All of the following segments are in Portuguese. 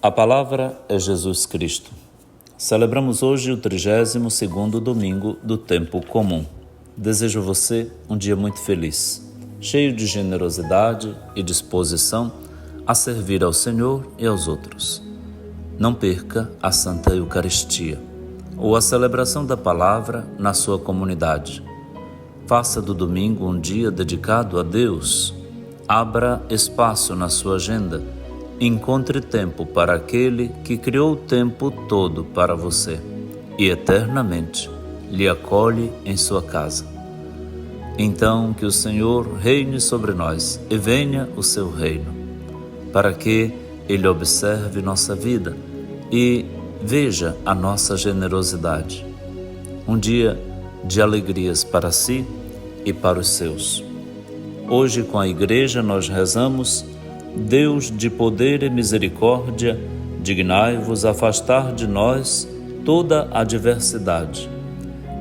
A palavra é Jesus Cristo. Celebramos hoje o 32º domingo do tempo comum. Desejo a você um dia muito feliz, cheio de generosidade e disposição a servir ao Senhor e aos outros. Não perca a Santa Eucaristia ou a celebração da palavra na sua comunidade. Faça do domingo um dia dedicado a Deus. Abra espaço na sua agenda. Encontre tempo para aquele que criou o tempo todo para você e eternamente lhe acolhe em sua casa. Então que o Senhor reine sobre nós e venha o seu reino, para que Ele observe nossa vida e veja a nossa generosidade. Um dia de alegrias para si e para os seus. Hoje com a Igreja nós rezamos: Deus de poder e misericórdia, dignai-vos afastar de nós toda adversidade,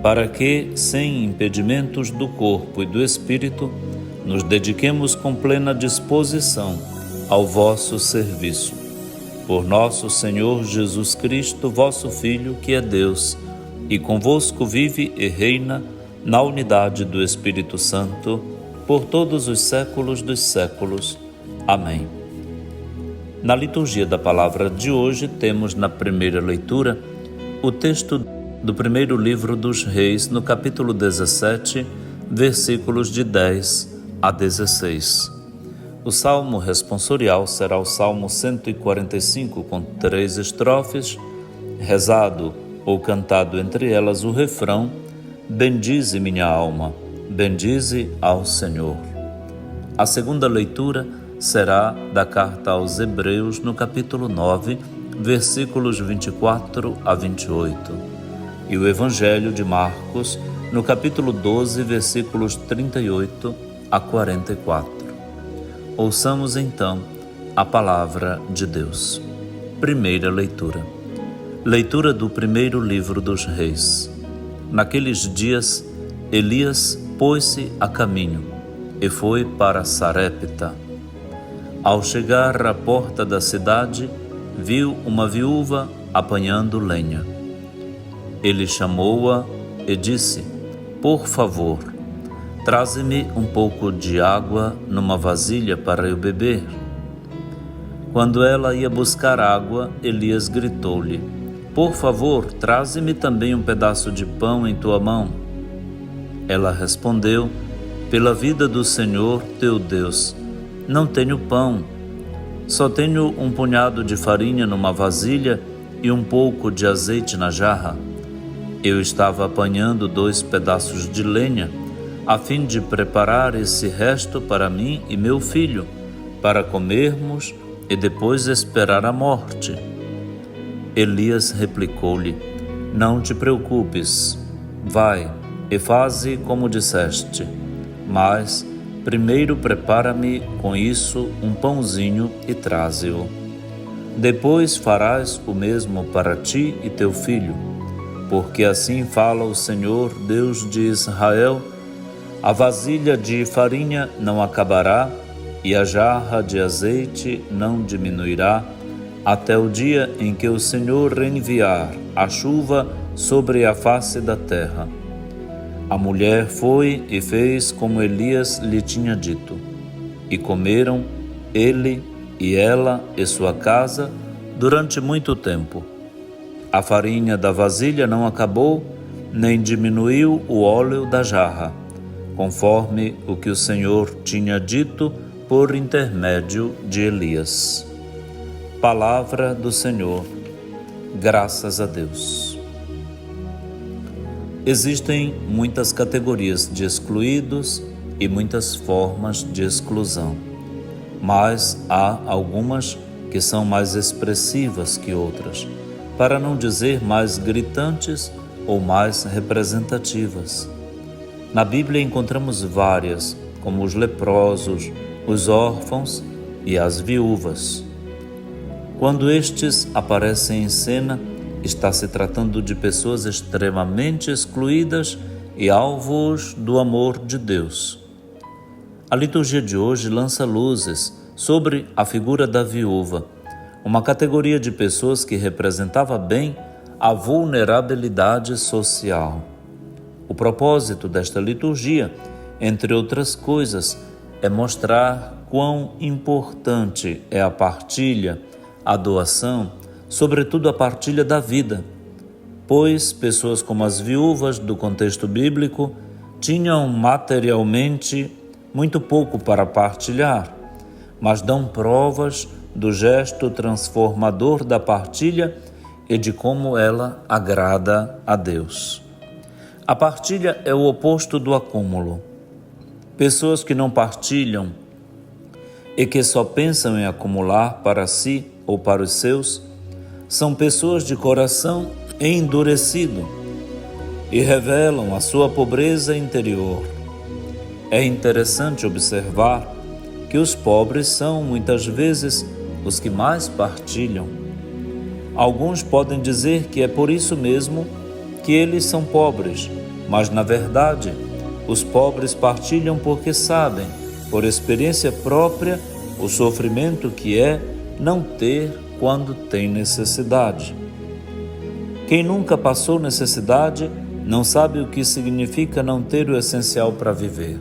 para que, sem impedimentos do corpo e do espírito, nos dediquemos com plena disposição ao vosso serviço. Por nosso Senhor Jesus Cristo, vosso Filho, que é Deus, e convosco vive e reina na unidade do Espírito Santo, por todos os séculos dos séculos. Amém. Na liturgia da palavra de hoje, temos na primeira leitura o texto do primeiro livro dos Reis, no capítulo 17, versículos de 10 a 16. O salmo responsorial será o Salmo 145, com 3 estrofes, rezado ou cantado entre elas o refrão: Bendize minha alma, bendize ao Senhor. A segunda leitura será da carta aos Hebreus, no capítulo 9, versículos 24 a 28, e o Evangelho de Marcos, no capítulo 12, versículos 38 a 44. Ouçamos então a palavra de Deus. Primeira leitura. Leitura do primeiro livro dos Reis. Naqueles dias, Elias pôs-se a caminho e foi para Sarepta. Ao chegar à porta da cidade, viu uma viúva apanhando lenha. Ele chamou-a e disse: Por favor, traze-me um pouco de água numa vasilha para eu beber. Quando ela ia buscar água, Elias gritou-lhe: Por favor, traze-me também um pedaço de pão em tua mão. Ela respondeu: Pela vida do Senhor teu Deus, não tenho pão, só tenho um punhado de farinha numa vasilha e um pouco de azeite na jarra. Eu estava apanhando 2 pedaços de lenha, a fim de preparar esse resto para mim e meu filho, para comermos e depois esperar a morte. Elias replicou-lhe: Não te preocupes, vai e faze como disseste, mas primeiro prepara-me com isso um pãozinho e traze-o. Depois farás o mesmo para ti e teu filho, porque assim fala o Senhor, Deus de Israel: a vasilha de farinha não acabará e a jarra de azeite não diminuirá, até o dia em que o Senhor enviar a chuva sobre a face da terra. A mulher foi e fez como Elias lhe tinha dito, e comeram ele e ela e sua casa durante muito tempo. A farinha da vasilha não acabou, nem diminuiu o óleo da jarra, conforme o que o Senhor tinha dito por intermédio de Elias. Palavra do Senhor. Graças a Deus. Existem muitas categorias de excluídos e muitas formas de exclusão, mas há algumas que são mais expressivas que outras, para não dizer mais gritantes ou mais representativas. Na Bíblia encontramos várias, como os leprosos, os órfãos e as viúvas. Quando estes aparecem em cena, está se tratando de pessoas extremamente excluídas e alvos do amor de Deus. A liturgia de hoje lança luzes sobre a figura da viúva, uma categoria de pessoas que representava bem a vulnerabilidade social. O propósito desta liturgia, entre outras coisas, é mostrar quão importante é a partilha, a doação, sobretudo a partilha da vida, pois pessoas como as viúvas do contexto bíblico tinham materialmente muito pouco para partilhar, mas dão provas do gesto transformador da partilha e de como ela agrada a Deus. A partilha é o oposto do acúmulo. Pessoas que não partilham e que só pensam em acumular para si ou para os seus são pessoas de coração endurecido e revelam a sua pobreza interior. É interessante observar que os pobres são muitas vezes os que mais partilham. Alguns podem dizer que é por isso mesmo que eles são pobres, mas na verdade os pobres partilham porque sabem, por experiência própria, o sofrimento que é não ter quando tem necessidade. Quem nunca passou necessidade não sabe o que significa não ter o essencial para viver.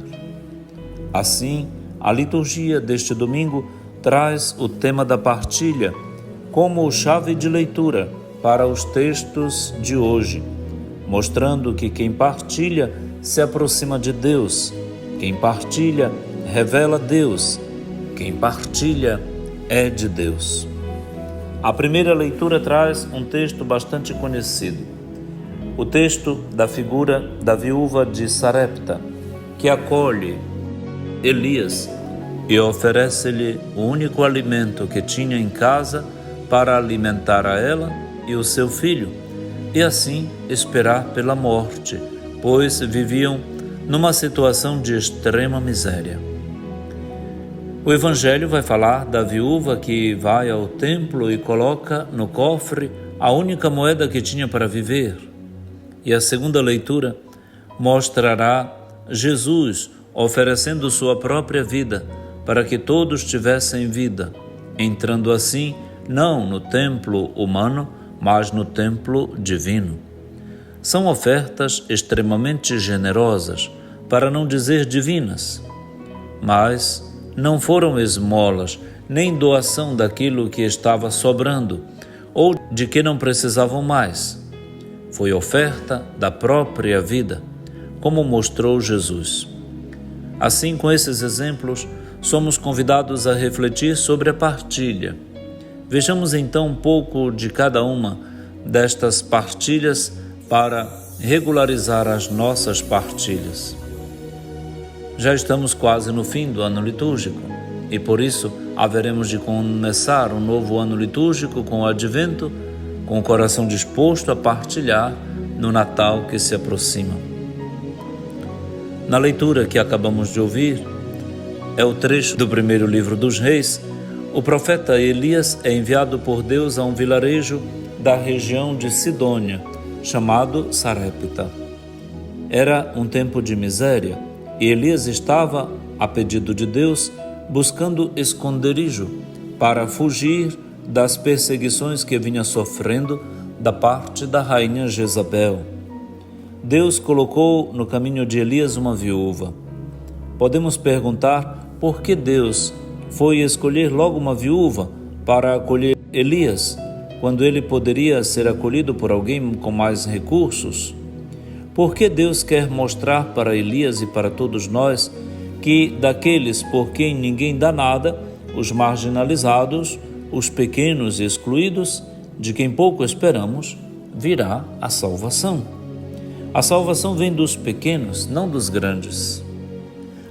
Assim, a liturgia deste domingo traz o tema da partilha como chave de leitura para os textos de hoje, mostrando que quem partilha se aproxima de Deus, quem partilha revela Deus, quem partilha é de Deus. A primeira leitura traz um texto bastante conhecido, o texto da figura da viúva de Sarepta, que acolhe Elias e oferece-lhe o único alimento que tinha em casa para alimentar a ela e o seu filho, e assim esperar pela morte, pois viviam numa situação de extrema miséria. O Evangelho vai falar da viúva que vai ao templo e coloca no cofre a única moeda que tinha para viver. E a segunda leitura mostrará Jesus oferecendo sua própria vida para que todos tivessem vida, entrando assim não no templo humano, mas no templo divino. São ofertas extremamente generosas, para não dizer divinas, mas não foram esmolas, nem doação daquilo que estava sobrando, ou de que não precisavam mais. Foi oferta da própria vida, como mostrou Jesus. Assim, com esses exemplos, somos convidados a refletir sobre a partilha. Vejamos então um pouco de cada uma destas partilhas para regularizar as nossas partilhas. Já estamos quase no fim do ano litúrgico e por isso haveremos de começar um novo ano litúrgico com o Advento, com o coração disposto a partilhar no Natal que se aproxima. Na leitura que acabamos de ouvir, é o trecho do primeiro livro dos Reis. O profeta Elias é enviado por Deus a um vilarejo da região de Sidônia, chamado Sarepta. Era um tempo de miséria e Elias estava, a pedido de Deus, buscando esconderijo para fugir das perseguições que vinha sofrendo da parte da rainha Jezabel. Deus colocou no caminho de Elias uma viúva. Podemos perguntar por que Deus foi escolher logo uma viúva para acolher Elias, quando ele poderia ser acolhido por alguém com mais recursos? Por que Deus quer mostrar para Elias e para todos nós que daqueles por quem ninguém dá nada, os marginalizados, os pequenos e excluídos, de quem pouco esperamos, virá a salvação? A salvação vem dos pequenos, não dos grandes.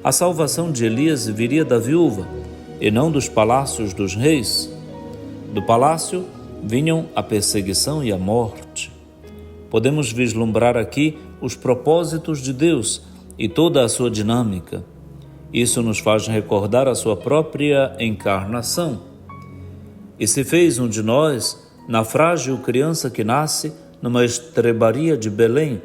A salvação de Elias viria da viúva e não dos palácios dos reis. Do palácio vinham a perseguição e a morte. Podemos vislumbrar aqui os propósitos de Deus e toda a sua dinâmica. Isso nos faz recordar a sua própria encarnação. E se fez um de nós na frágil criança que nasce numa estrebaria de Belém,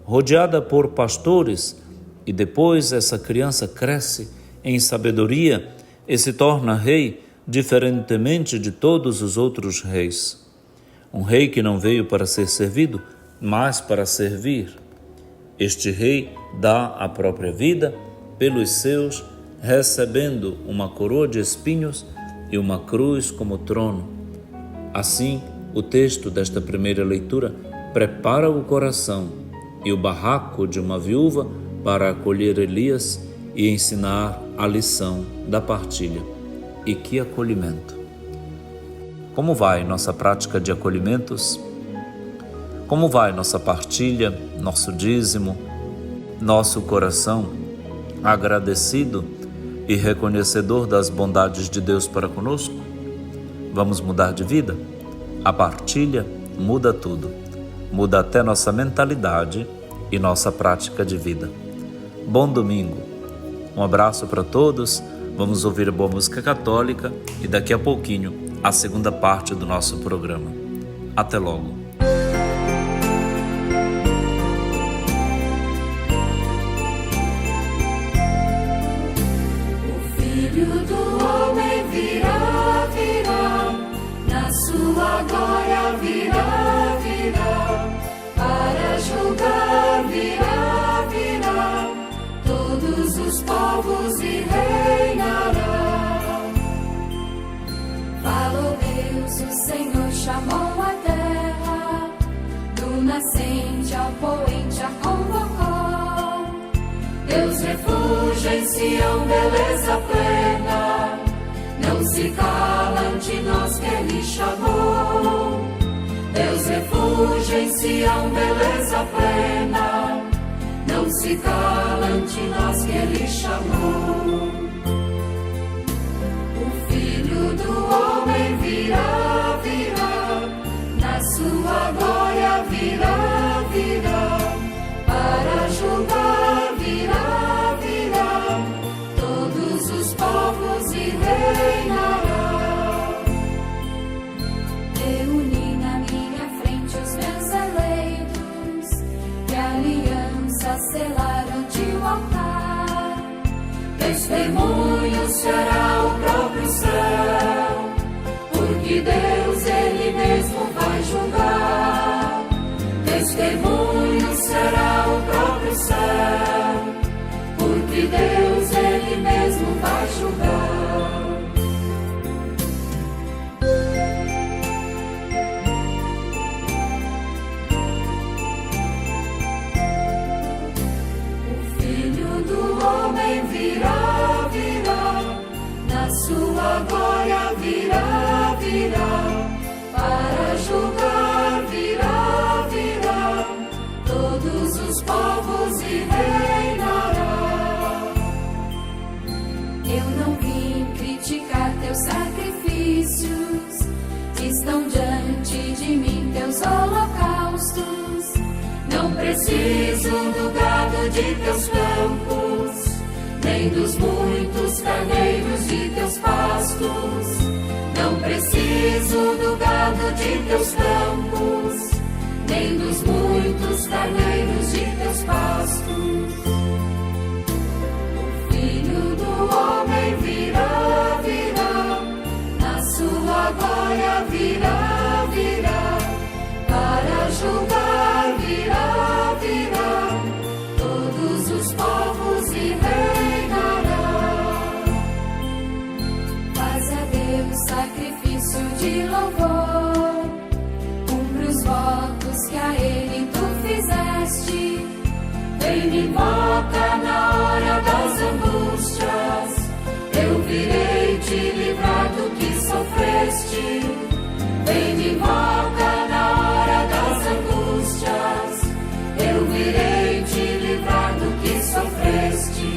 rodeada por pastores, e depois essa criança cresce em sabedoria e se torna rei diferentemente de todos os outros reis. Um rei que não veio para ser servido, mas para servir. Este rei dá a própria vida pelos seus, recebendo uma coroa de espinhos e uma cruz como trono. Assim, o texto desta primeira leitura prepara o coração e o barraco de uma viúva para acolher Elias e ensinar a lição da partilha. E que acolhimento! Como vai nossa prática de acolhimentos? Como vai nossa partilha, nosso dízimo, nosso coração agradecido e reconhecedor das bondades de Deus para conosco? Vamos mudar de vida? A partilha muda tudo. Muda até nossa mentalidade e nossa prática de vida. Bom domingo. Um abraço para todos. Vamos ouvir a boa música católica e daqui a pouquinho a segunda parte do nosso programa. Até logo. O Filho do Homem virá, na sua glória virá, para julgar virá, todos os povos e reinará. Falou Deus, o Senhor chamou a terra, do nascente ao poente a convocou. Deus refúgio em Sião, beleza plena, não se cala ante nós que Ele chamou. Deus refúgio em Sião, beleza plena, não se cala ante nós que Ele chamou. O Filho do Homem virá, na sua glória virá, para julgar virá, todos os povos e reinará. Reuni na minha frente os meus eleitos, que aliança selaram de um altar. Testemunho será o próprio céu, porque Deus Ele mesmo vai julgar. Testemunho será o próprio céu, porque Deus Ele mesmo vai julgar. O Filho do Homem virá, na sua glória virá, para julgar virá, todos os povos e reinará. Eu não vim criticar teus sacrifícios, estão diante de mim teus holocaustos. Não preciso do gado de teus campos, nem dos muitos carneiros de teus pastos. Não preciso do gado de teus campos, nem dos muitos carneiros de teus pastos. O Filho do Homem virá, na sua glória virá, para julgar virá, todos os povos e reinará. Faz a Deus sacrifício de louvor, cumpre os votos que a Ele tu fizeste. Vem me invoca na hora das angústias, eu virei te livrar do que sofreste. Vem me invoca na hora das angústias, eu virei te livrar do que sofreste.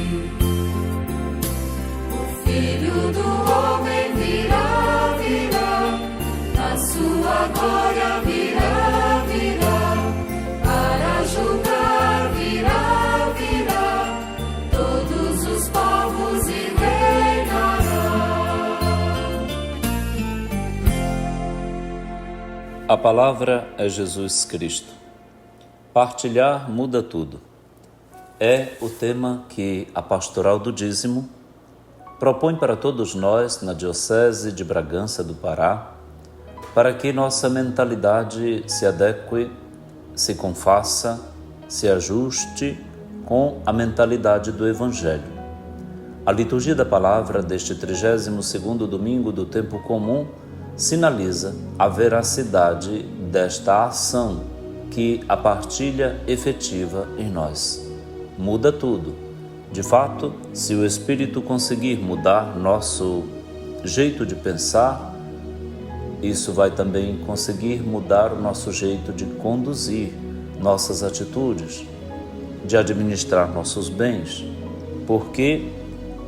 O Filho do Homem virá, na sua glória virá, para julgar virá, todos os povos e reinará. A palavra é Jesus Cristo. Partilhar muda tudo. É o tema que a Pastoral do Dízimo propõe para todos nós, na Diocese de Bragança do Pará, para que nossa mentalidade se adeque, se confaça, se ajuste com a mentalidade do Evangelho. A liturgia da palavra deste 32º domingo do tempo comum sinaliza a veracidade desta ação que a partilha efetiva em nós. Muda tudo. De fato, se o Espírito conseguir mudar nosso jeito de pensar, isso vai também conseguir mudar o nosso jeito de conduzir nossas atitudes, de administrar nossos bens, porque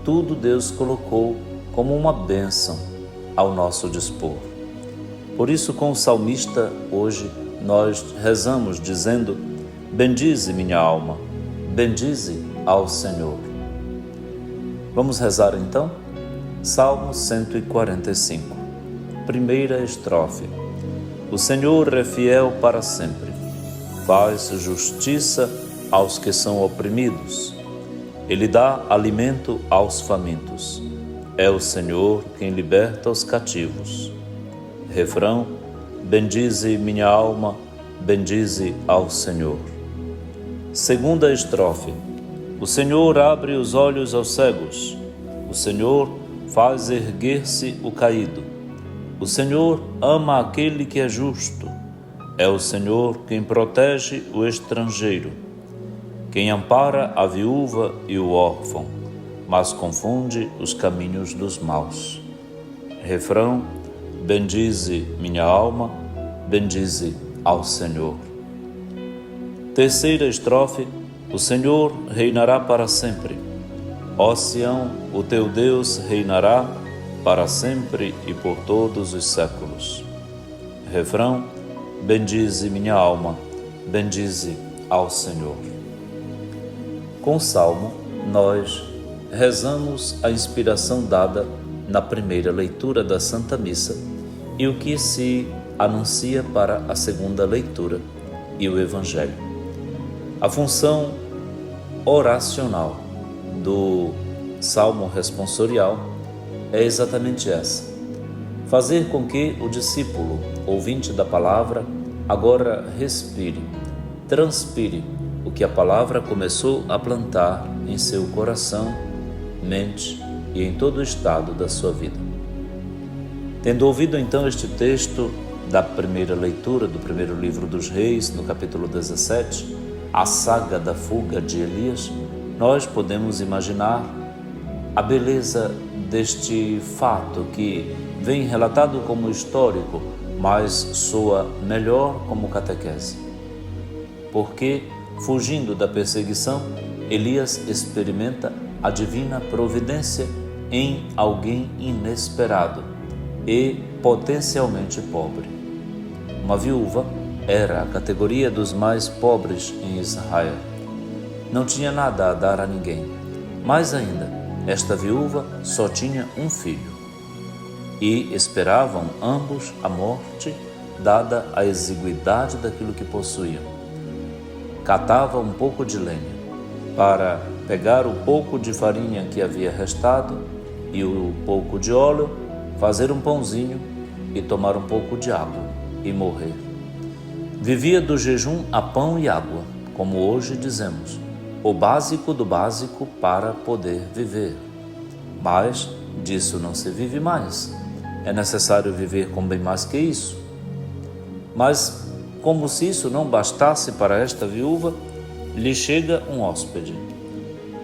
tudo Deus colocou como uma bênção ao nosso dispor. Por isso, com o salmista, hoje nós rezamos dizendo: bendize minha alma, bendize ao Senhor. Vamos rezar então? Salmo 145, primeira estrofe. O Senhor é fiel para sempre, faz justiça aos que são oprimidos. Ele dá alimento aos famintos. É o Senhor quem liberta os cativos. Refrão: bendize minha alma, bendize ao Senhor. Segunda estrofe. O Senhor abre os olhos aos cegos. O Senhor faz erguer-se o caído. O Senhor ama aquele que é justo. É o Senhor quem protege o estrangeiro, quem ampara a viúva e o órfão, mas confunde os caminhos dos maus. Refrão: bendize minha alma, bendize ao Senhor. Terceira estrofe. O Senhor reinará para sempre. Ó Sião, o teu Deus reinará para sempre e por todos os séculos. Refrão: bendize minha alma, bendize ao Senhor. Com o Salmo, nós rezamos a inspiração dada na primeira leitura da Santa Missa e o que se anuncia para a segunda leitura e o Evangelho. A função oracional do Salmo responsorial é exatamente essa: fazer com que o discípulo, ouvinte da palavra, agora respire, transpire o que a palavra começou a plantar em seu coração, mente e em todo o estado da sua vida. Tendo ouvido então este texto da primeira leitura do primeiro livro dos Reis, no capítulo 17, a saga da fuga de Elias, nós podemos imaginar a beleza deste fato que vem relatado como histórico, mas soa melhor como catequese. Porque, fugindo da perseguição, Elias experimenta a divina providência em alguém inesperado e potencialmente pobre. Uma viúva era a categoria dos mais pobres em Israel. Não tinha nada a dar a ninguém. Mais ainda, esta viúva só tinha um filho. E esperavam ambos a morte, dada a exiguidade daquilo que possuíam. Catava um pouco de lenha para pegar o pouco de farinha que havia restado e o pouco de óleo, fazer um pãozinho e tomar um pouco de água e morrer. Vivia do jejum a pão e água, como hoje dizemos, o básico do básico para poder viver. Mas disso não se vive mais. É necessário viver com bem mais que isso. Mas, como se isso não bastasse para esta viúva, lhe chega um hóspede.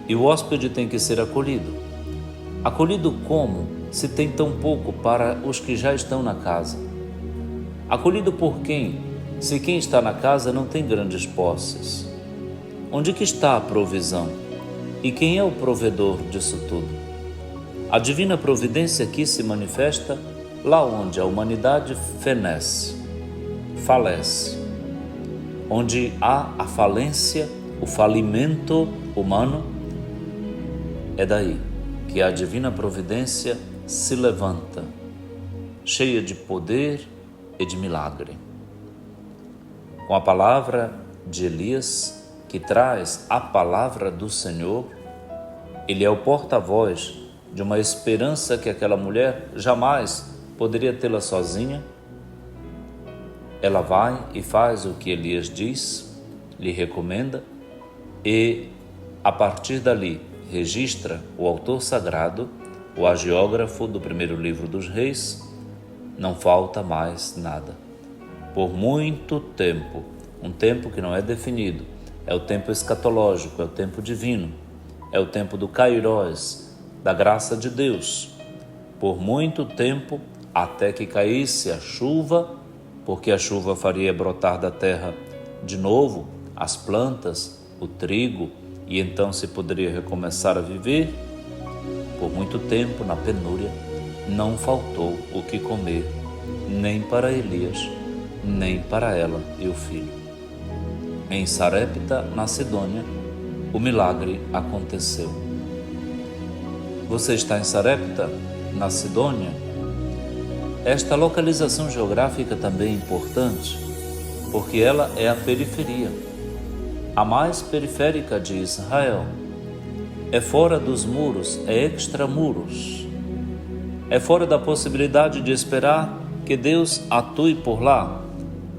E o hóspede tem que ser acolhido. Acolhido como, se tem tão pouco para os que já estão na casa? Acolhido por quem, se quem está na casa não tem grandes posses? Onde que está a provisão? E quem é o provedor disso tudo? A divina providência aqui se manifesta lá onde a humanidade fenece, falece. Onde há a falência, o falimento humano, é daí que a divina providência se levanta, cheia de poder e de milagre. Com a palavra de Elias, que traz a palavra do Senhor, ele é o porta-voz de uma esperança que aquela mulher jamais poderia tê-la sozinha, ela vai e faz o que Elias diz, lhe recomenda, e a partir dali registra o autor sagrado, o hagiógrafo do primeiro livro dos reis, não falta mais nada. Por muito tempo, um tempo que não é definido, é o tempo escatológico, é o tempo divino, é o tempo do Kairós, da graça de Deus. Por muito tempo, até que caísse a chuva, porque a chuva faria brotar da terra de novo as plantas, o trigo, e então se poderia recomeçar a viver. Por muito tempo, na penúria, não faltou o que comer, nem para Elias, nem para ela e o filho. Em Sarepta, na Sidônia, o milagre aconteceu. Você está em Sarepta, na Sidônia? Esta localização geográfica também é importante, porque ela é a periferia, a mais periférica de Israel. É fora dos muros, é extramuros. É fora da possibilidade de esperar que Deus atue por lá.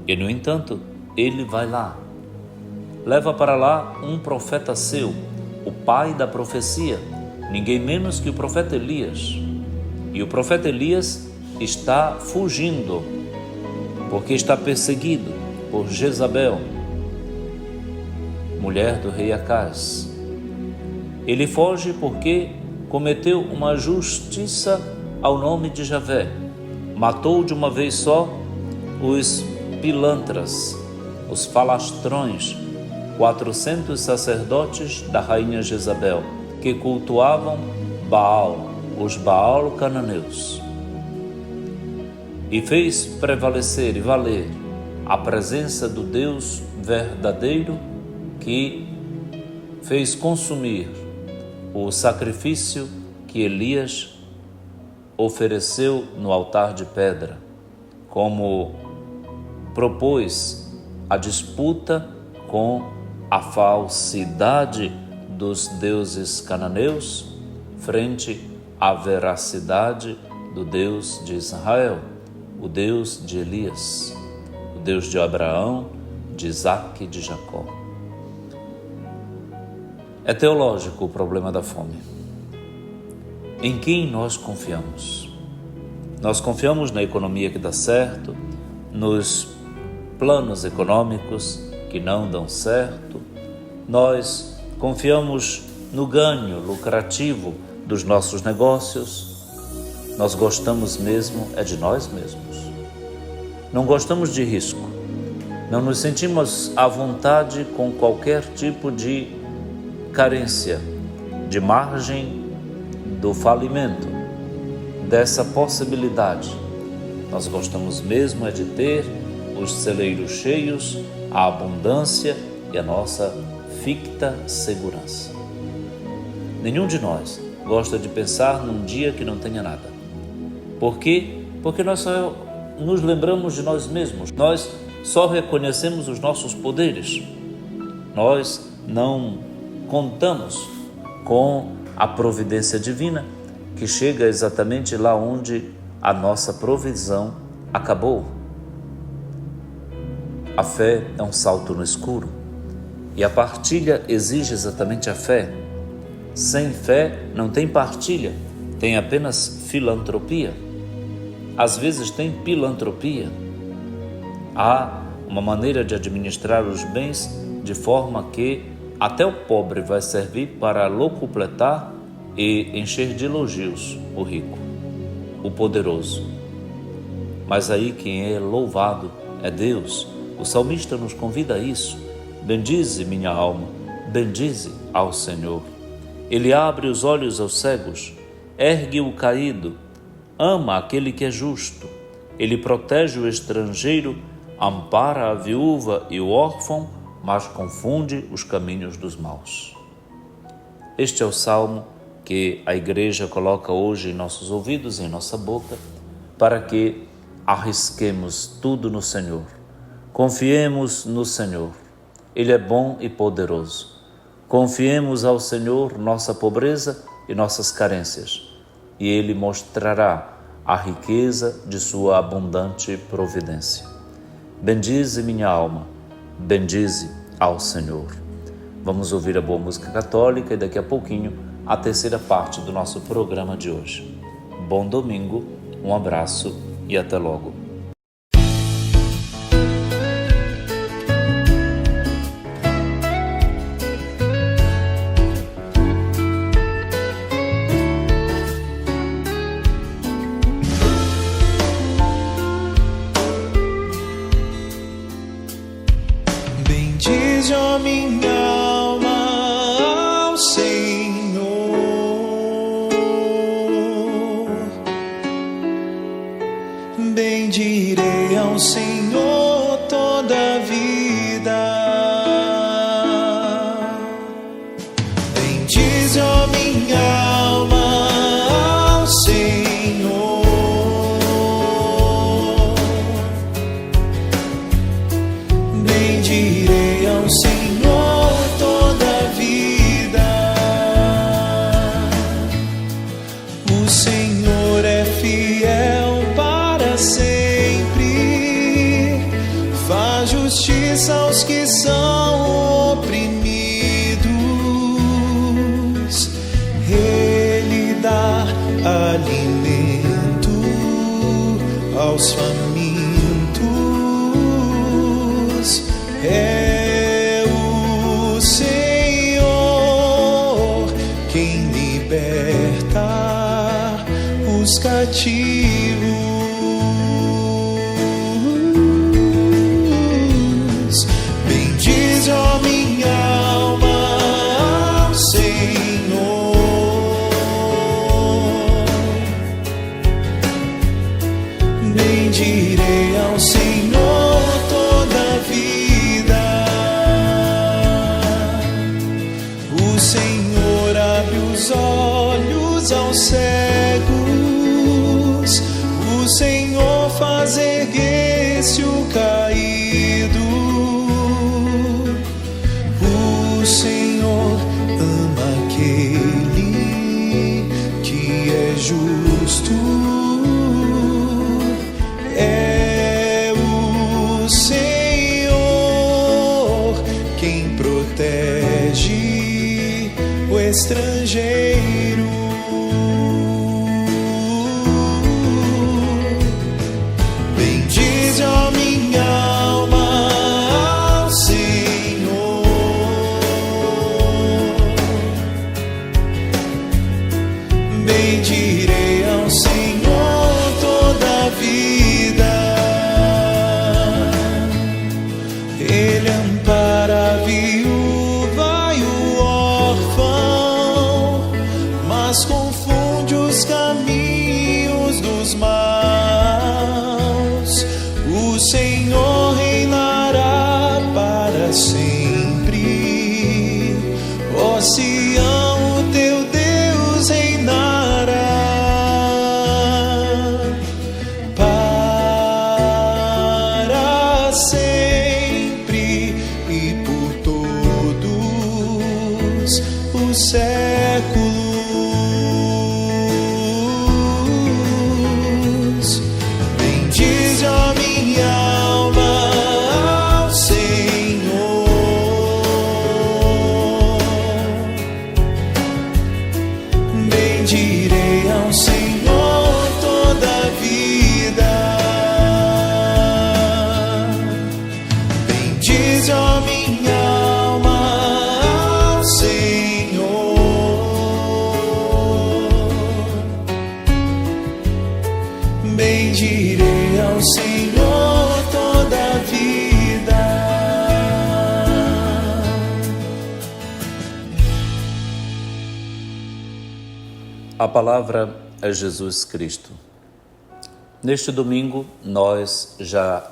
E, no entanto, ele vai lá. Leva para lá um profeta seu, o pai da profecia, ninguém menos que o profeta Elias. E o profeta Elias está fugindo, porque está perseguido por Jezabel, mulher do rei Acaz. Ele foge porque cometeu uma justiça ao nome de Javé. Matou de uma vez só os pilantras, os falastrões, 400 sacerdotes da rainha Jezabel, que cultuavam Baal, os Baal cananeus. E fez prevalecer e valer a presença do Deus verdadeiro, que fez consumir o sacrifício que Elias ofereceu no altar de pedra, como propôs a disputa com a falsidade dos deuses cananeus frente à veracidade do Deus de Israel, o Deus de Elias, o Deus de Abraão, de Isaque e de Jacó. É teológico o problema da fome. Em quem nós confiamos? Nós confiamos na economia que dá certo, nos planos econômicos que não dão certo, nós confiamos no ganho lucrativo dos nossos negócios, nós gostamos mesmo é de nós mesmos. Não gostamos de risco, não nos sentimos à vontade com qualquer tipo de carência, de margem do falimento, dessa possibilidade. Nós gostamos mesmo é de ter os celeiros cheios, a abundância e a nossa ficta segurança. Nenhum de nós gosta de pensar num dia que não tenha nada. Por quê? Porque nós só nos lembramos de nós mesmos, nós só reconhecemos os nossos poderes, nós não contamos com a providência divina que chega exatamente lá onde a nossa provisão acabou. A fé é um salto no escuro e a partilha exige exatamente a fé. Sem fé não tem partilha, tem apenas filantropia. Às vezes tem pilantropia. Há uma maneira de administrar os bens de forma que até o pobre vai servir para locupletar e encher de elogios o rico, o poderoso. Mas aí quem é louvado é Deus. O salmista nos convida a isso. Bendize minha alma, bendize ao Senhor. Ele abre os olhos aos cegos, ergue o caído, ama aquele que é justo. Ele protege o estrangeiro, ampara a viúva e o órfão, mas confunde os caminhos dos maus. Este é o salmo que a igreja coloca hoje em nossos ouvidos e em nossa boca, para que arrisquemos tudo no Senhor. Confiemos no Senhor. Ele é bom e poderoso. Confiemos ao Senhor nossa pobreza e nossas carências. e Ele mostrará a riqueza de sua abundante providência. Bendize minha alma, bendize ao Senhor. Vamos ouvir a boa música católica e daqui a pouquinho a terceira parte do nosso programa de hoje. Bom domingo, um abraço e até logo. Bendize, ó minha alma, ao Senhor. Bendirei ao Senhor toda a vida. Bendize, ó minha alma, ao Senhor. Bendirei ao Senhor toda a vida. O Senhor é fiel para sempre, faz justiça aos que são oprimidos. Ele dá alimento aos famintos. É o Senhor quem liberta os cativos. Bendize, ó minha alma, ao Senhor. Bendirei ao Senhor toda a vida. O Senhor abre os olhos aos cegos, o Senhor faz erguer-se o caído. O Senhor ama aquele que é justo. É o Senhor quem protege o estrangeiro. Bendize, ó minha alma, ao Senhor. Bendirei ao Senhor toda a vida. Ele ampara a viúva e o órfão, mas confunde os caminhos dos maus. O Senhor reinará para sempre. Ó Sião, o teu Deus reinará para sempre e por todos os séculos. Bendize, ó minha alma, ao Senhor. Bendirei ao Senhor toda a vida. Bendize, ó minha alma, ao Senhor. Bendirei ao Senhor toda a vida. A palavra é Jesus Cristo. Neste domingo, nós já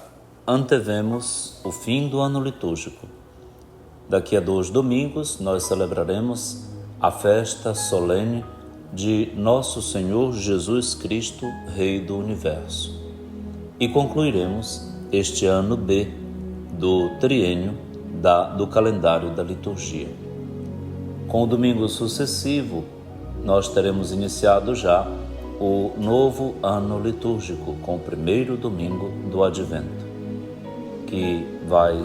antevemos o fim do ano litúrgico. Daqui a 2 domingos, nós celebraremos a festa solene de Nosso Senhor Jesus Cristo, Rei do Universo. E concluiremos este ano B do triênio do calendário da liturgia. Com o domingo sucessivo, nós teremos iniciado já o novo ano litúrgico, com o primeiro domingo do Advento, que vai,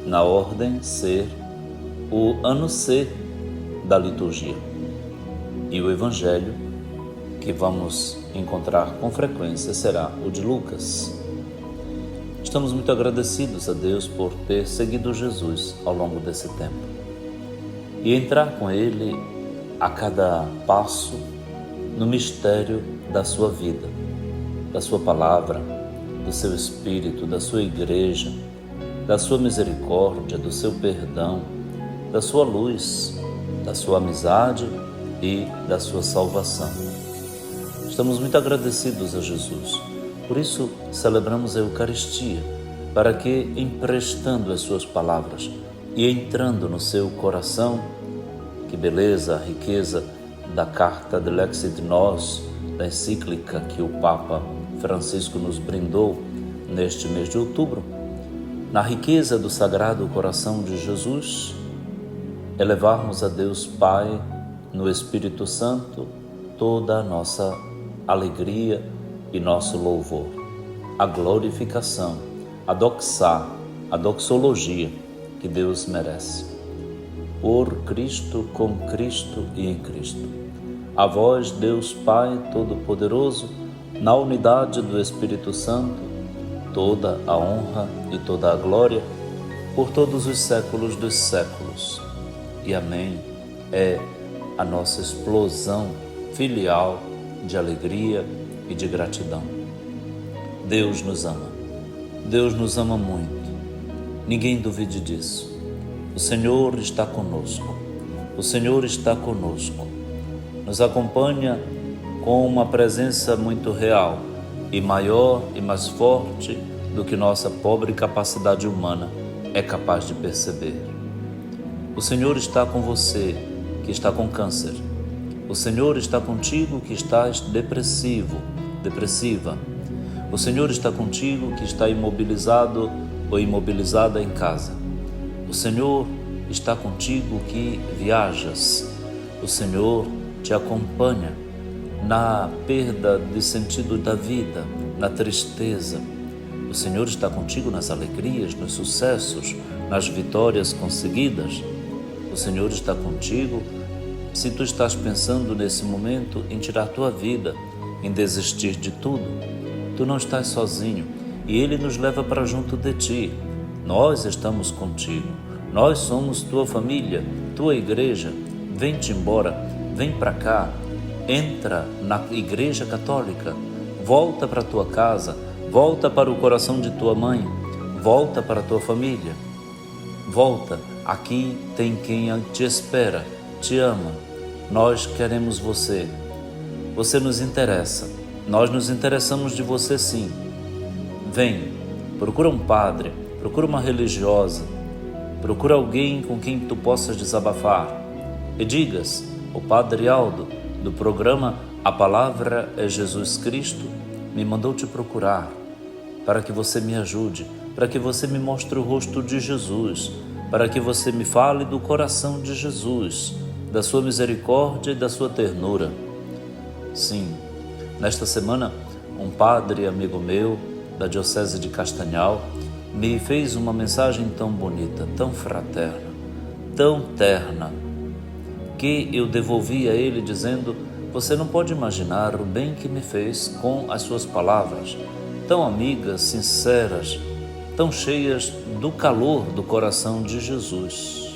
na ordem, ser o ano C da liturgia. E o Evangelho que vamos encontrar com frequência será o de Lucas. Estamos muito agradecidos a Deus por ter seguido Jesus ao longo desse tempo e entrar com Ele a cada passo no mistério da sua vida, da sua palavra, do seu Espírito, da sua igreja, da sua misericórdia, do seu perdão, da sua luz, da sua amizade e da sua salvação. Estamos muito agradecidos a Jesus. Por isso, celebramos a Eucaristia, para que, emprestando as suas palavras e entrando no seu coração, que beleza, a riqueza da carta de Lexit Nos, da encíclica que o Papa Francisco nos brindou neste mês de outubro, na riqueza do Sagrado Coração de Jesus, elevarmos a Deus Pai, no Espírito Santo, toda a nossa alegria e nosso louvor, a glorificação, a doxá, a doxologia que Deus merece. Por Cristo, com Cristo e em Cristo. A vós, Deus Pai Todo-Poderoso, na unidade do Espírito Santo, toda a honra e toda a glória, por todos os séculos dos séculos. E amém. É a nossa explosão filial de alegria e de gratidão. Deus nos ama. Deus nos ama muito. Ninguém duvide disso. O Senhor está conosco. O Senhor está conosco. Nos acompanha com uma presença muito real e maior e mais forte do que nossa pobre capacidade humana é capaz de perceber. O Senhor está com você, que está com câncer. O Senhor está contigo, que estás depressiva. O Senhor está contigo, que está imobilizado ou imobilizada em casa. O Senhor está contigo, que viajas. O Senhor te acompanha na perda de sentido da vida, na tristeza. O Senhor está contigo nas alegrias, nos sucessos, nas vitórias conseguidas. O Senhor está contigo se tu estás pensando nesse momento em tirar tua vida, em desistir de tudo. Tu não estás sozinho e Ele nos leva para junto de ti. Nós estamos contigo. Nós somos tua família, tua igreja. Vem-te embora, vem para cá. Entra na Igreja Católica. Volta para tua casa. Volta para o coração de tua mãe. Volta para tua família. Volta. Aqui tem quem te espera, te ama. Nós queremos você. Você nos interessa. Nós nos interessamos de você sim. Vem, procura um padre, procura uma religiosa, procura alguém com quem tu possas desabafar. E digas, o Padre Aldo, do programa A Palavra é Jesus Cristo, me mandou te procurar, para que você me ajude, para que você me mostre o rosto de Jesus, para que você me fale do coração de Jesus, da sua misericórdia e da sua ternura. Sim, nesta semana, um padre amigo meu, da Diocese de Castanhal, me fez uma mensagem tão bonita, tão fraterna, tão terna, que eu devolvi a ele dizendo: você não pode imaginar o bem que me fez com as suas palavras, tão amigas, sinceras, tão cheias do calor do coração de Jesus.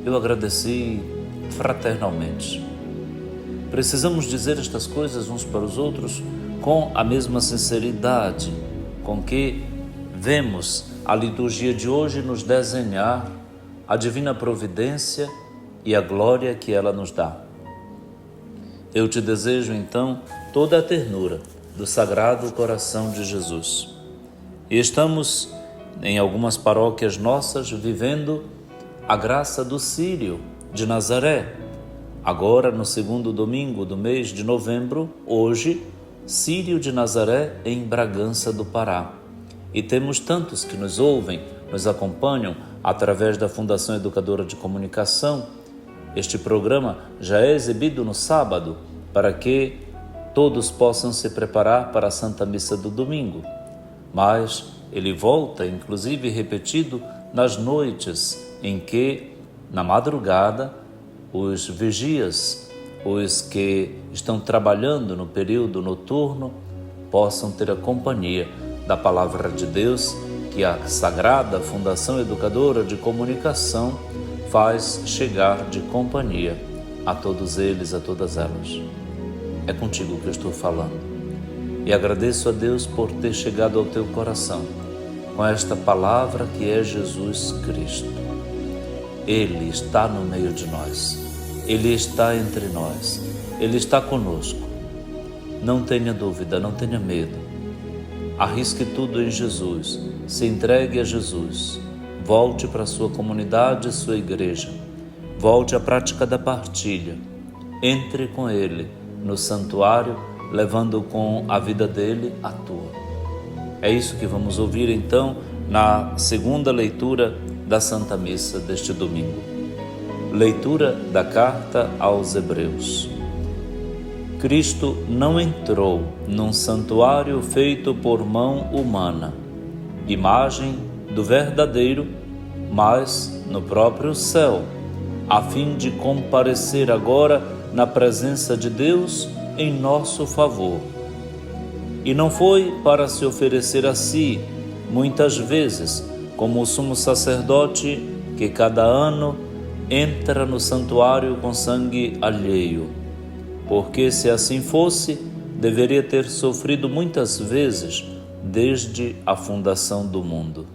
Eu agradeci fraternalmente. Precisamos dizer estas coisas uns para os outros com a mesma sinceridade com que vemos a liturgia de hoje nos desenhar a divina providência e a glória que ela nos dá. Eu te desejo então toda a ternura do Sagrado Coração de Jesus. E estamos em algumas paróquias nossas vivendo a graça do Círio de Nazaré. Agora, no segundo domingo do mês de novembro, hoje, Círio de Nazaré em Bragança do Pará. E temos tantos que nos ouvem, nos acompanham através da Fundação Educadora de Comunicação. Este programa já é exibido no sábado para que todos possam se preparar para a Santa Missa do domingo, mas ele volta, inclusive repetido, nas noites em que, na madrugada, os vigias, os que estão trabalhando no período noturno, possam ter a companhia da Palavra de Deus, que a Sagrada Fundação Educadora de Comunicação faz chegar de companhia a todos eles, a todas elas. É contigo que eu estou falando. E agradeço a Deus por ter chegado ao teu coração com esta palavra que é Jesus Cristo. Ele está no meio de nós. Ele está entre nós. Ele está conosco. Não tenha dúvida, não tenha medo. Arrisque tudo em Jesus. Se entregue a Jesus. Volte para a sua comunidade, sua igreja. Volte à prática da partilha. Entre com Ele no santuário, levando com a vida dele a tua. É isso que vamos ouvir então na segunda leitura da Santa Missa deste domingo. Leitura da carta aos Hebreus. Cristo não entrou num santuário feito por mão humana, imagem do verdadeiro, mas no próprio céu, a fim de comparecer agora na presença de Deus em nosso favor. E não foi para se oferecer a si, muitas vezes, como o sumo sacerdote que cada ano entra no santuário com sangue alheio, porque se assim fosse, deveria ter sofrido muitas vezes desde a fundação do mundo.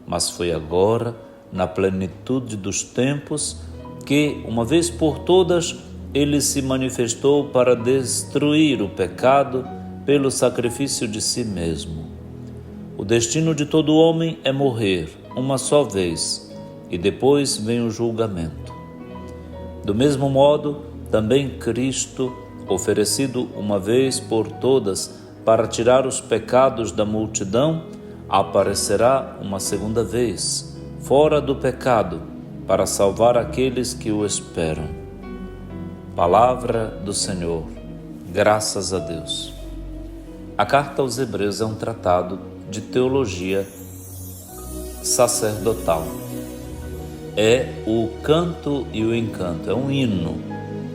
Mas foi agora, na plenitude dos tempos, que, uma vez por todas, ele se manifestou para destruir o pecado pelo sacrifício de si mesmo. O destino de todo homem é morrer uma só vez, e depois vem o julgamento. Do mesmo modo, também Cristo, oferecido uma vez por todas para tirar os pecados da multidão, aparecerá uma segunda vez, fora do pecado, para salvar aqueles que o esperam. Palavra do Senhor. Graças a Deus. A carta aos Hebreus é um tratado de teologia sacerdotal. É o canto e o encanto, é um hino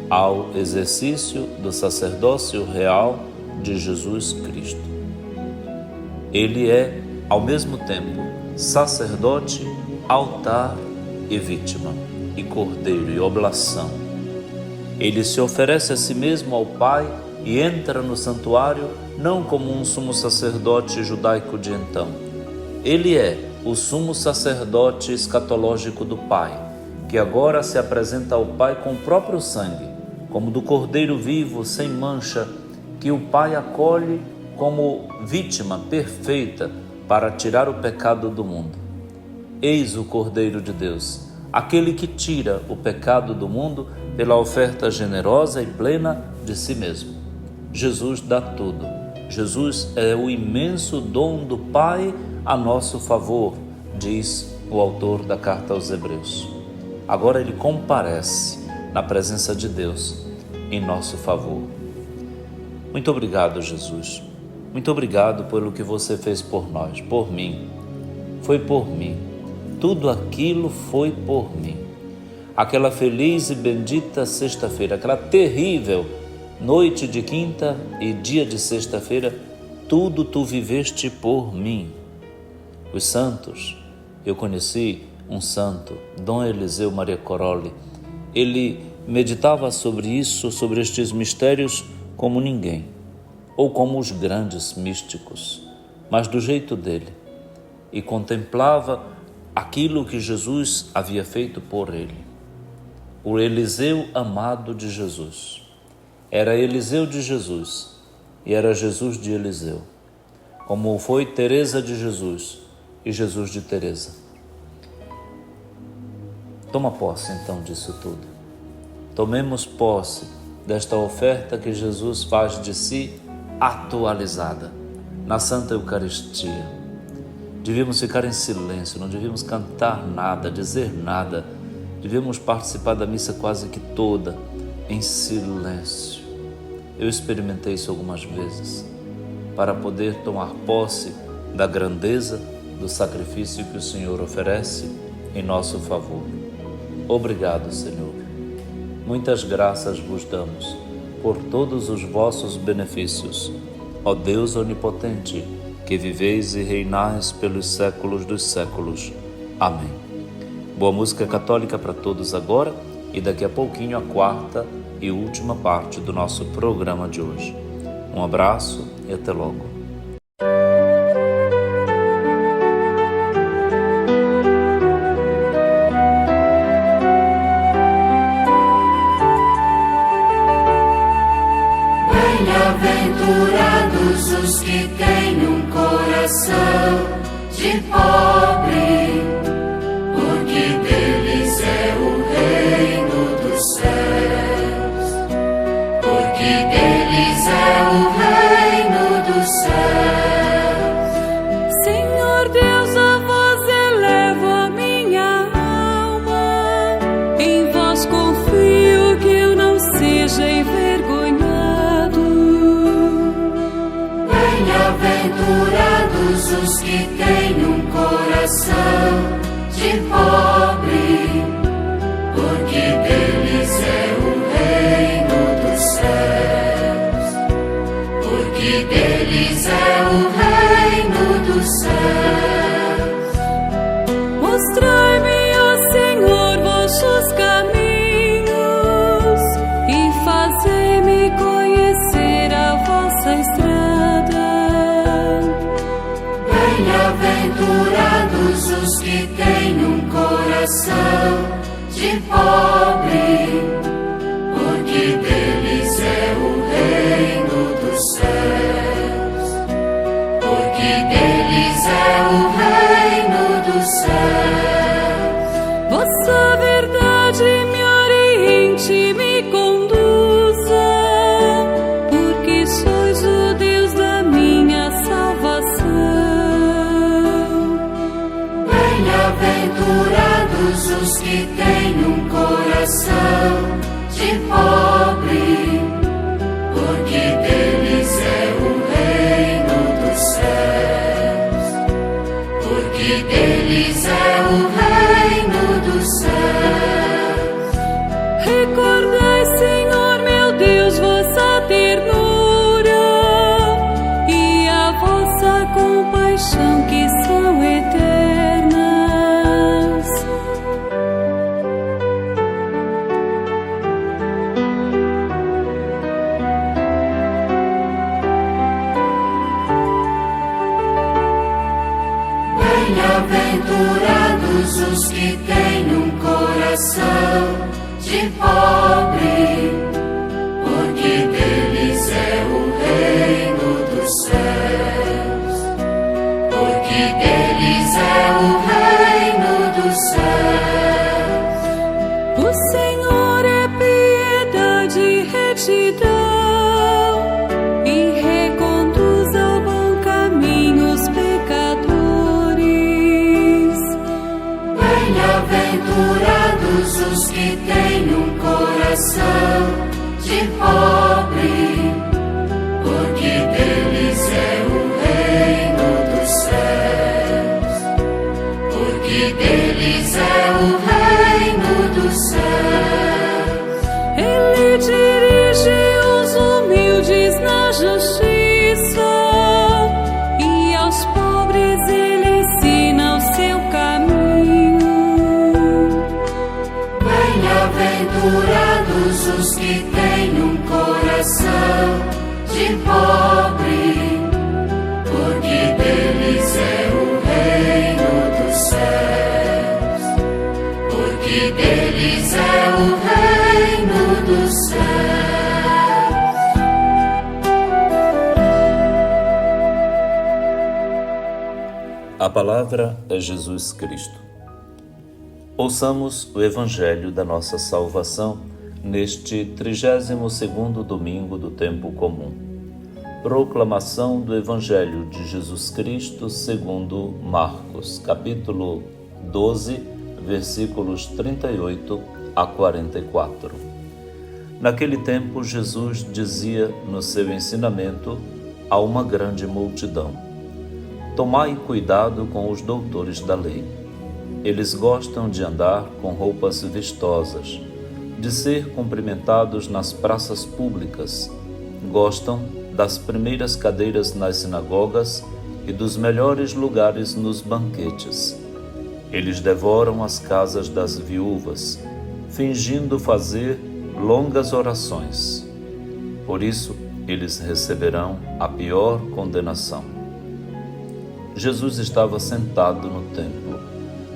ao exercício do sacerdócio real de Jesus Cristo. Ele é, ao mesmo tempo, sacerdote, altar e vítima, e cordeiro e oblação. Ele se oferece a si mesmo ao Pai e entra no santuário não como um sumo sacerdote judaico de então. Ele é o sumo sacerdote escatológico do Pai, que agora se apresenta ao Pai com o próprio sangue, como do cordeiro vivo, sem mancha, que o Pai acolhe como vítima perfeita para tirar o pecado do mundo. Eis o Cordeiro de Deus, aquele que tira o pecado do mundo pela oferta generosa e plena de si mesmo. Jesus dá tudo. Jesus é o imenso dom do Pai a nosso favor, diz o autor da carta aos Hebreus. Agora ele comparece na presença de Deus em nosso favor. Muito obrigado, Jesus. Muito obrigado pelo que você fez por nós, por mim. Foi por mim. Tudo aquilo foi por mim. Aquela feliz e bendita sexta-feira, aquela terrível noite de quinta e dia de sexta-feira, tudo tu viveste por mim. Os santos, eu conheci um santo, Dom Eliseu Maria Corolli. Ele meditava sobre isso, sobre estes mistérios como ninguém, ou como os grandes místicos, mas do jeito dele, e contemplava aquilo que Jesus havia feito por ele. O Eliseu amado de Jesus. Era Eliseu de Jesus e era Jesus de Eliseu, como foi Teresa de Jesus e Jesus de Teresa. Toma posse então disso tudo. Tomemos posse desta oferta que Jesus faz de si atualizada na Santa Eucaristia. Devíamos ficar em silêncio, não devíamos cantar nada, dizer nada. Devíamos participar da missa quase que toda em silêncio, eu experimentei isso algumas vezes, para poder tomar posse da grandeza do sacrifício que o Senhor oferece em nosso favor. Obrigado, Senhor. Muitas graças vos damos por todos os vossos benefícios, ó Deus onipotente, que viveis e reinais pelos séculos dos séculos. Amém. Boa música católica para todos agora e daqui a pouquinho a quarta e última parte do nosso programa de hoje. Um abraço e até logo. Bem-aventurados os que têm um coração de pobre, porque deles é o reino dos céus. Porque deles é o reino dos céus. Senhor Deus, a vós elevo a minha alma, em vós confio que eu não seja envergonhado. Bem-aventurados os que têm um coração de pobre, porque deles é o reino dos céus. Porque deles é o reino dos céus. Mostrai-me, ó Senhor, vossos caminhos e fazei-me conhecer a vossa estrada. Bem-aventurados os que têm um coração de pobre, porque deles é o reino dos céus. Porque deles é o reino dos céus. Vossa verdade me oriente e me conduza, porque sois o Deus da minha salvação. Bem-aventurados os que têm um coração de pobre, porque deles é o reino dos céus. Porque deles é o reino dos céus. Recordai, Senhor meu Deus, vossa ternura e a vossa compaixão que são eternas. Bem-aventurados os que têm um coração de pobre, porque deles é o reino dos céus. Porque deles é o reino dos céus. O Senhor é piedade e retidão e reconduz ao bom caminho os pecadores. Bem-aventurados os que têm um coração de pobre, porque deles é o reino dos céus. Porque deles é o reino dos céus. Ele dirige os humildes na justiça e aos pobres ele ensina o seu caminho. Bem-aventurados os que têm um coração de pobre, porque deles é o reino dos céus. Porque deles é o reino dos céus. A palavra é Jesus Cristo. Ouçamos o Evangelho da nossa salvação neste 32º domingo do tempo comum. Proclamação do Evangelho de Jesus Cristo segundo Marcos, capítulo 12, versículos 38 a 44. Naquele tempo, Jesus dizia no seu ensinamento a uma grande multidão: tomai cuidado com os doutores da lei. Eles gostam de andar com roupas vistosas, de ser cumprimentados nas praças públicas, gostam das primeiras cadeiras nas sinagogas e dos melhores lugares nos banquetes. Eles devoram as casas das viúvas, fingindo fazer longas orações. Por isso, eles receberão a pior condenação. Jesus estava sentado no templo,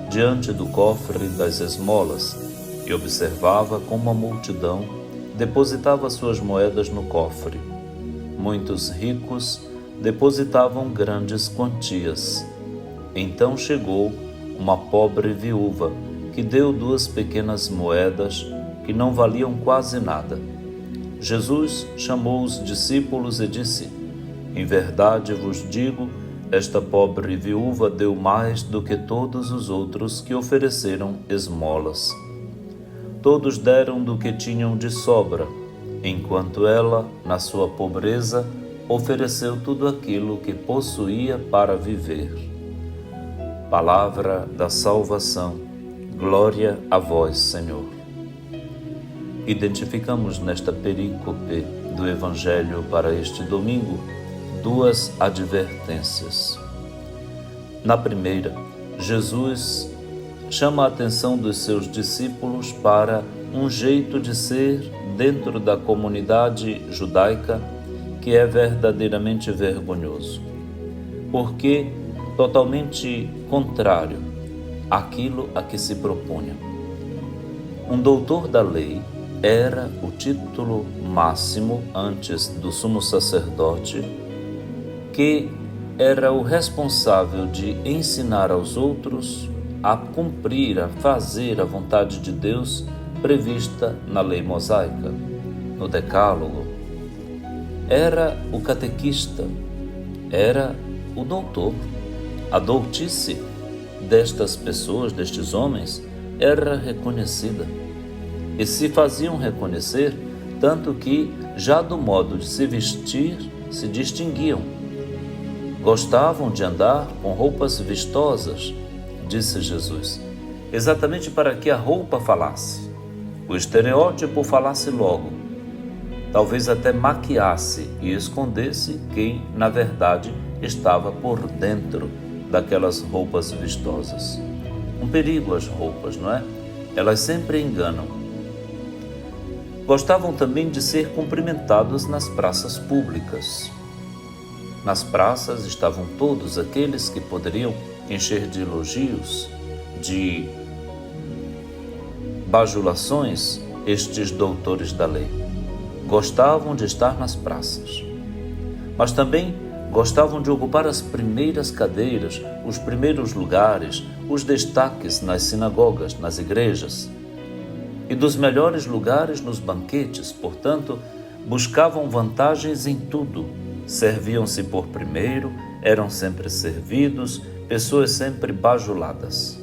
diante do cofre das esmolas, e observava como a multidão depositava suas moedas no cofre. Muitos ricos depositavam grandes quantias. Então chegou uma pobre viúva que deu 2 pequenas moedas que não valiam quase nada. Jesus chamou os discípulos e disse: em verdade vos digo, esta pobre viúva deu mais do que todos os outros que ofereceram esmolas. Todos deram do que tinham de sobra, enquanto ela, na sua pobreza, ofereceu tudo aquilo que possuía para viver. Palavra da salvação. Glória a vós, Senhor. Identificamos nesta perícope do Evangelho para este domingo 2 advertências. Na primeira, Jesus chama a atenção dos seus discípulos para um jeito de ser dentro da comunidade judaica que é verdadeiramente vergonhoso, porque totalmente contrário àquilo a que se propunha. Um doutor da lei era o título máximo antes do sumo sacerdote, que era o responsável de ensinar aos outros a cumprir, a fazer a vontade de Deus prevista na lei mosaica, no Decálogo. Era o catequista, era o doutor. A doutice destas pessoas, destes homens, era reconhecida. E se faziam reconhecer, tanto que, já do modo de se vestir, se distinguiam. Gostavam de andar com roupas vistosas, disse Jesus, exatamente para que a roupa falasse, o estereótipo falasse logo, talvez até maquiasse e escondesse quem, na verdade, estava por dentro daquelas roupas vistosas. Um perigo as roupas, não é? Elas sempre enganam. Gostavam também de ser cumprimentados nas praças públicas. Nas praças estavam todos aqueles que poderiam encher de elogios, de bajulações, estes doutores da lei. Gostavam de estar nas praças, mas também gostavam de ocupar as primeiras cadeiras, os primeiros lugares, os destaques nas sinagogas, nas igrejas, e dos melhores lugares nos banquetes. Portanto, buscavam vantagens em tudo, serviam-se por primeiro, eram sempre servidos, pessoas sempre bajuladas.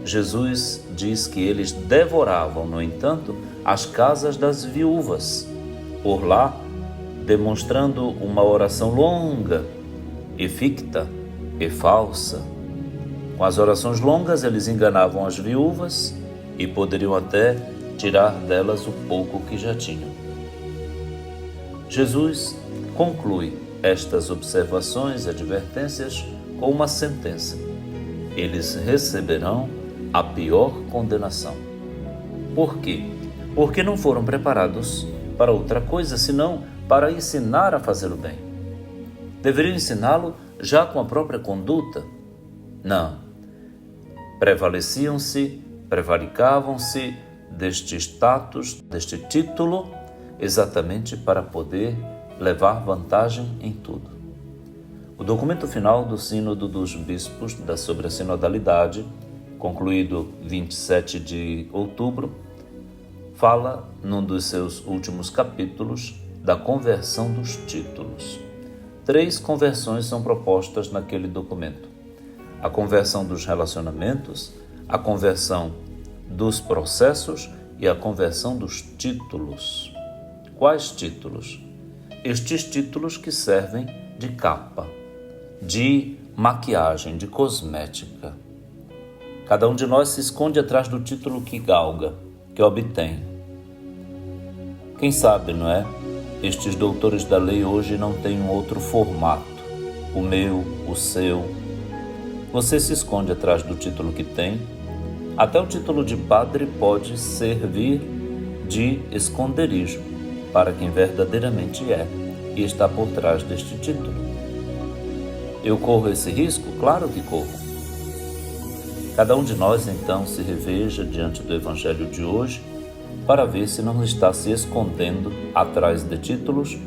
Jesus diz que eles devoravam, no entanto, as casas das viúvas, por lá demonstrando uma oração longa e ficta e falsa. Com as orações longas, eles enganavam as viúvas e poderiam até tirar delas o pouco que já tinham. Jesus conclui estas observações e advertências com uma sentença: eles receberão a pior condenação. Por quê? Porque não foram preparados para outra coisa, senão para ensinar a fazer o bem. Deveriam ensiná-lo já com a própria conduta? Não. Prevaricavam-se deste status, deste título, exatamente para poder levar vantagem em tudo. O documento final do Sínodo dos Bispos sobre a Sinodalidade, concluído 27 de outubro, fala, num dos seus últimos capítulos, da conversão dos títulos. 3 conversões são propostas naquele documento: a conversão dos relacionamentos, a conversão dos processos e a conversão dos títulos. Quais títulos? Estes títulos que servem de capa, de maquiagem, de cosmética. Cada um de nós se esconde atrás do título que galga, que obtém. Quem sabe, não é? Estes doutores da lei hoje não têm um outro formato, o meu, o seu. Você se esconde atrás do título que tem. Até o título de padre pode servir de esconderijo para quem verdadeiramente é e está por trás deste título. Eu corro esse risco? Claro que corro. Cada um de nós, então, se reveja diante do Evangelho de hoje para ver se não está se escondendo atrás de títulos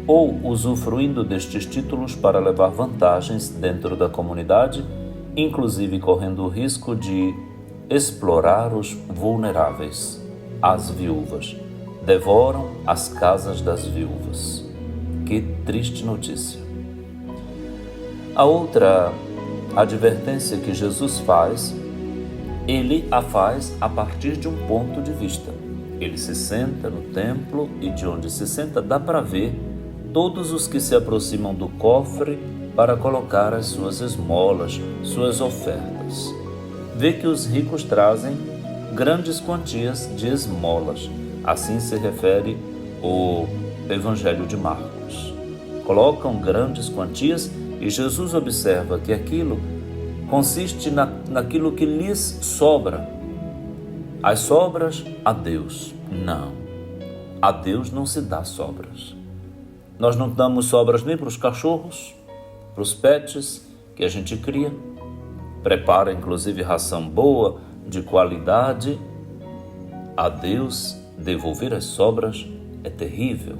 ou usufruindo destes títulos para levar vantagens dentro da comunidade, inclusive correndo o risco de explorar os vulneráveis, as viúvas. Devoram as casas das viúvas. Que triste notícia. A outra advertência que Jesus faz, ele a faz a partir de um ponto de vista. Ele se senta no templo e de onde se senta dá para ver todos os que se aproximam do cofre para colocar as suas esmolas, suas ofertas. Vê que os ricos trazem grandes quantias de esmolas. Assim se refere o Evangelho de Marcos. Colocam grandes quantias e Jesus observa que aquilo consiste naquilo que lhes sobra. As sobras a Deus. Não. A Deus não se dá sobras. Nós não damos sobras nem para os cachorros, para os pets que a gente cria. Prepara inclusive ração boa, de qualidade. A Deus devolver as sobras é terrível.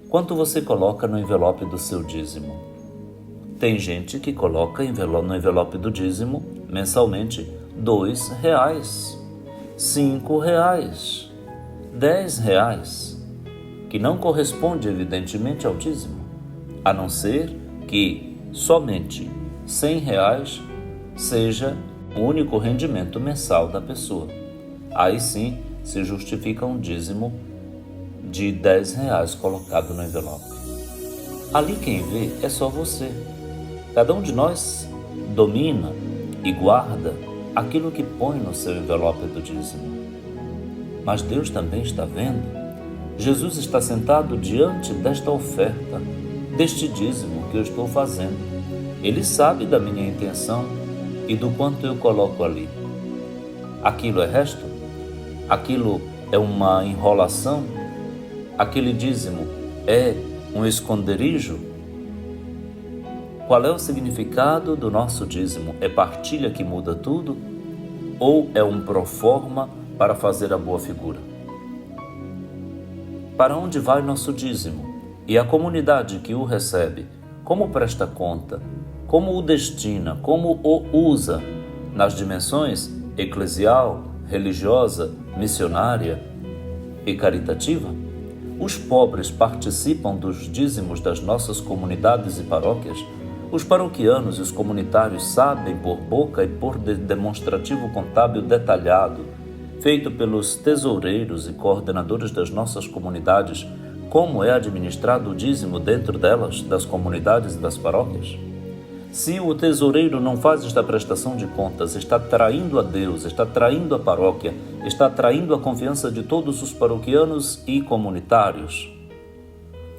Quanto você coloca no envelope do seu dízimo? Tem gente que coloca no envelope do dízimo mensalmente R$2, R$5, R$10, que não corresponde evidentemente ao dízimo, a não ser que somente R$100 seja o único rendimento mensal da pessoa. Aí sim se justifica um dízimo de R$10 colocado no envelope. Ali quem vê é só você. Cada um de nós domina e guarda aquilo que põe no seu envelope do dízimo. Mas Deus também está vendo. Jesus está sentado diante desta oferta, deste dízimo que eu estou fazendo. Ele sabe da minha intenção e do quanto eu coloco ali. Aquilo é resto? Aquilo é uma enrolação? Aquele dízimo é um esconderijo? Qual é o significado do nosso dízimo? É partilha que muda tudo? Ou é um proforma para fazer a boa figura? Para onde vai nosso dízimo? E a comunidade que o recebe, como presta conta? Como o destina? Como o usa? Nas dimensões eclesial, religiosa, missionária e caritativa? Os pobres participam dos dízimos das nossas comunidades e paróquias? Os paroquianos e os comunitários sabem por boca e por demonstrativo contábil detalhado, feito pelos tesoureiros e coordenadores das nossas comunidades, como é administrado o dízimo dentro delas, das comunidades e das paróquias? Se o tesoureiro não faz esta prestação de contas, está traindo a Deus, está traindo a paróquia, está traindo a confiança de todos os paroquianos e comunitários.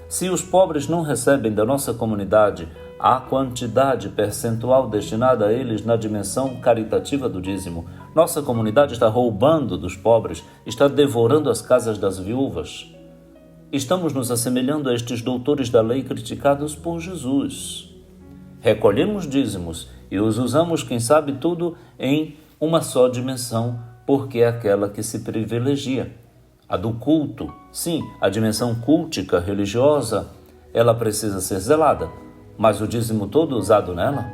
Se os pobres não recebem da nossa comunidade a quantidade percentual destinada a eles na dimensão caritativa do dízimo, nossa comunidade está roubando dos pobres, está devorando as casas das viúvas. Estamos nos assemelhando a estes doutores da lei criticados por Jesus. Recolhemos dízimos e os usamos, quem sabe tudo, em uma só dimensão, porque é aquela que se privilegia. A do culto, sim, a dimensão cultica, religiosa, ela precisa ser zelada, mas o dízimo todo usado nela?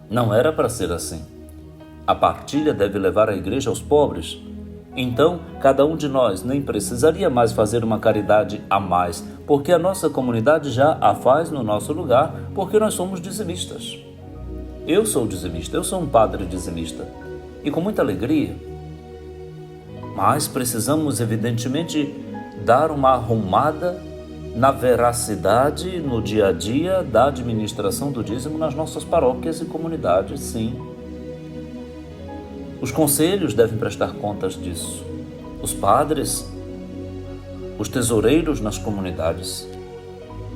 Não era para ser assim. A partilha deve levar a igreja aos pobres. Então, cada um de nós nem precisaria mais fazer uma caridade a mais, porque a nossa comunidade já a faz no nosso lugar, porque nós somos dizimistas. Eu sou dizimista, eu sou um padre dizimista. E com muita alegria, Mas precisamos, evidentemente, dar uma arrumada na veracidade, no dia a dia da administração do dízimo nas nossas paróquias e comunidades, sim. Os conselhos devem prestar contas disso. Os padres, os tesoureiros nas comunidades.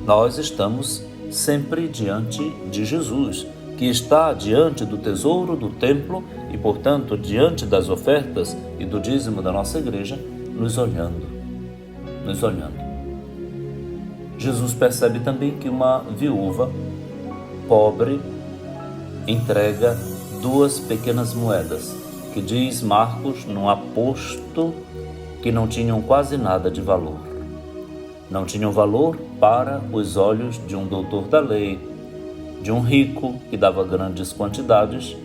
Nós estamos sempre diante de Jesus, que está diante do tesouro do templo e, portanto, diante das ofertas e do dízimo da nossa igreja, nos olhando. Jesus percebe também que uma viúva pobre entrega 2 pequenas moedas, que diz Marcos num aposto que não tinham quase nada de valor. Não tinham valor para os olhos de um doutor da lei, de um rico que dava grandes quantidades,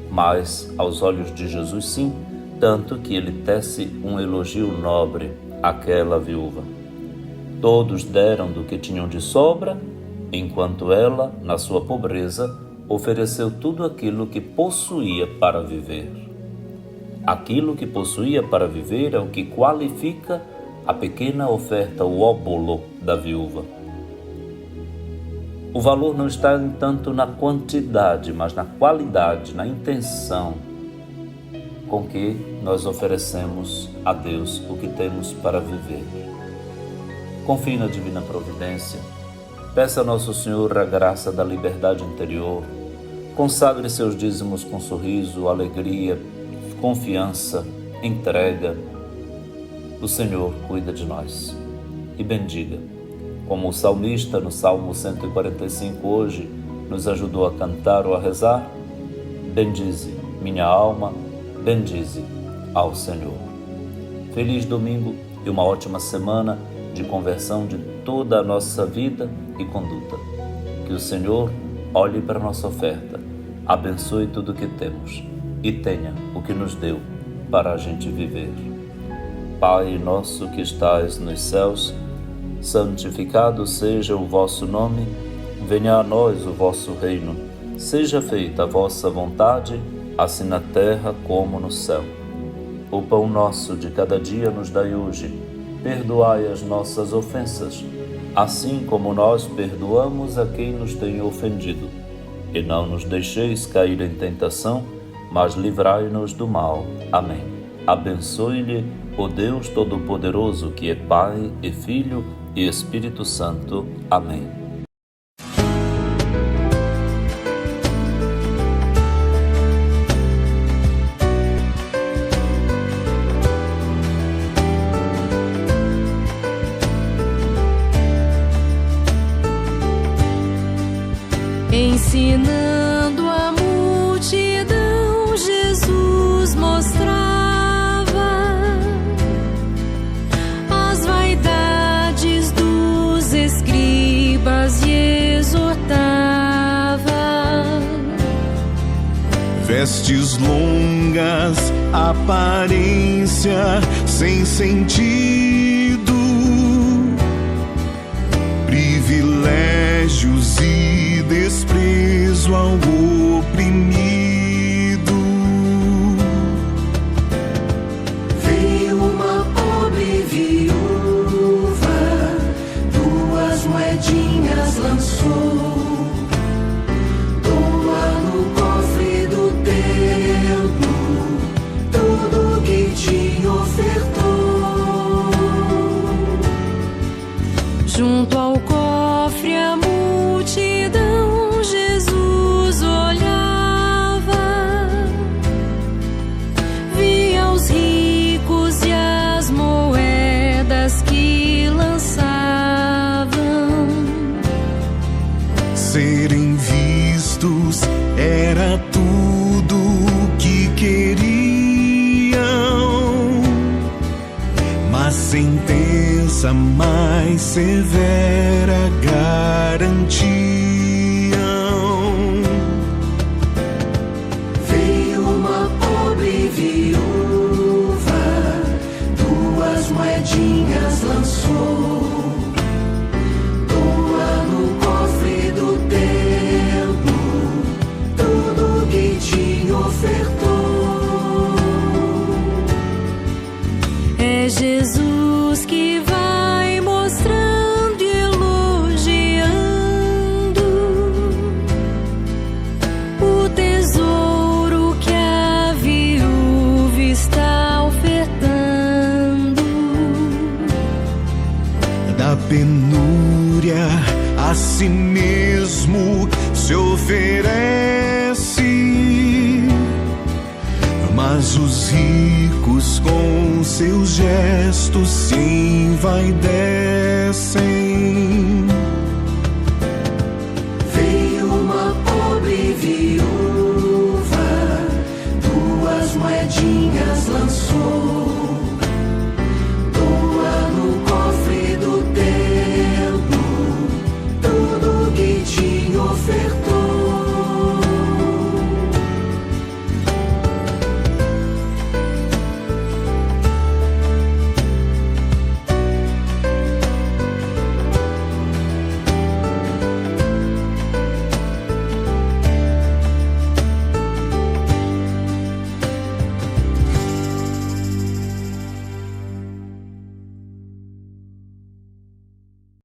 mas aos olhos de Jesus sim, tanto que ele tece um elogio nobre àquela viúva. Todos deram do que tinham de sobra, enquanto ela, na sua pobreza, ofereceu tudo aquilo que possuía para viver. Aquilo que possuía para viver é o que qualifica a pequena oferta, o óbolo da viúva. O valor não está, tanto na quantidade, mas na qualidade, na intenção com que nós oferecemos a Deus o que temos para viver. Confie na divina providência, peça a Nosso Senhor a graça da liberdade interior, consagre seus dízimos com sorriso, alegria, confiança, entrega. O Senhor cuida de nós e bendiga. Como o salmista no Salmo 145 hoje nos ajudou a cantar ou a rezar, bendize minha alma, bendize ao Senhor. Feliz domingo e uma ótima semana de conversão de toda a nossa vida e conduta. Que o Senhor olhe para a nossa oferta, abençoe tudo o que temos e tenha o que nos deu para a gente viver. Pai nosso que estais nos céus, santificado seja o vosso nome, venha a nós o vosso reino, seja feita a vossa vontade, assim na terra como no céu. O pão nosso de cada dia nos dai hoje, perdoai as nossas ofensas, assim como nós perdoamos a quem nos tem ofendido. E não nos deixeis cair em tentação, mas livrai-nos do mal. Amém. Abençoe-lhe o Deus Todo-Poderoso, que é Pai e Filho e Espírito Santo. Amém. Ensinando a multidão, Jesus mostrava as vaidades dos escribas e exortava. Vestes longas, aparência sem sentido, privilégios e desprezo ao oprimido. Veio uma pobre viúva, 2 moedinhas lançou, doa no cofre do templo tudo que te ofertou. Junto ao cofre a multidão Jesus olhava, via os ricos e as moedas que lançavam. Serem vistos era tudo o que queriam, mas sentença mais severa garantiam. Veio uma pobre viúva, 2 moedinhas lançou, doa no cofre do templo tudo que te ofertou. se oferece, mas os ricos com seus gestos se envaidecem.